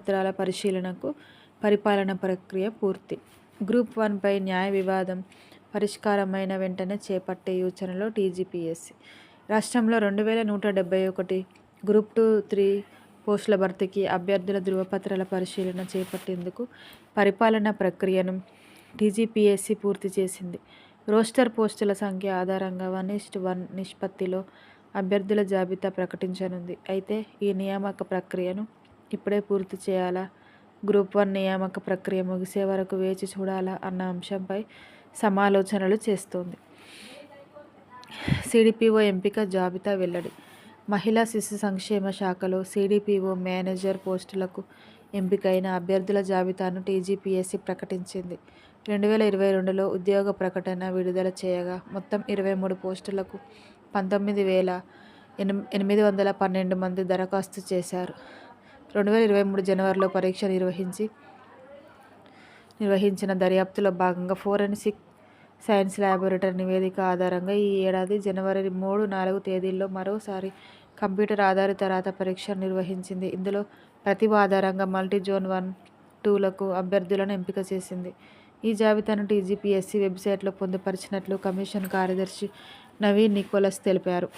ధృవపత్రాల పరిపాలన ప్రక్రియ పూర్తి. గ్రూప్ 1పై న్యాయ వివాదం పరిష్కారమైన వెంటనే చేపట్టే యోచనలో టీజీపీఎస్సీ. రాష్ట్రంలో 2171 గ్రూప్ 2, 3 పోస్టుల భర్తీకి అభ్యర్థుల ధృవపత్రాల పరిశీలన చేపట్టేందుకు పరిపాలన ప్రక్రియను టీజీపీఎస్సీ పూర్తి చేసింది. రోస్టర్ పోస్టుల సంఖ్య ఆధారంగా 1:1 నిష్పత్తిలో అభ్యర్థుల జాబితా ప్రకటించనుంది. అయితే ఈ నియామక ప్రక్రియను ఇప్పుడే పూర్తి చేయాలా, గ్రూప్ 1 నియామక ప్రక్రియ ముగిసే వరకు వేచి చూడాలా అన్న అంశంపై సమాలోచనలు చేస్తోంది. సీడీపీఓ ఎంపిక జాబితా వెల్లడి. మహిళా శిశు సంక్షేమ శాఖలో సీడీపీఓ మేనేజర్ పోస్టులకు ఎంపికైన అభ్యర్థుల జాబితాను టీజీపీఎస్సీ ప్రకటించింది. 2022లో ఉద్యోగ ప్రకటన విడుదల చేయగా మొత్తం 23 పోస్టులకు 19,812 మంది దరఖాస్తు చేశారు. 2023 జనవరిలో పరీక్ష నిర్వహించిన దర్యాప్తులో భాగంగా ఫోరెన్సిక్ సైన్స్ ల్యాబొరేటరీ నివేదిక ఆధారంగా ఈ ఏడాది జనవరి 3, 4 తేదీల్లో మరోసారి కంప్యూటర్ ఆధారిత రాత పరీక్ష నిర్వహించింది. ఇందులో ప్రతిభ ఆధారంగా మల్టీజోన్ 1, 2లకు అభ్యర్థులను ఎంపిక చేసింది. ఈ జాబితాను టీజీపీఎస్సీ వెబ్సైట్లో పొందుపరిచినట్లు కమిషన్ కార్యదర్శి నవీన్ నికోలస్ తెలిపారు.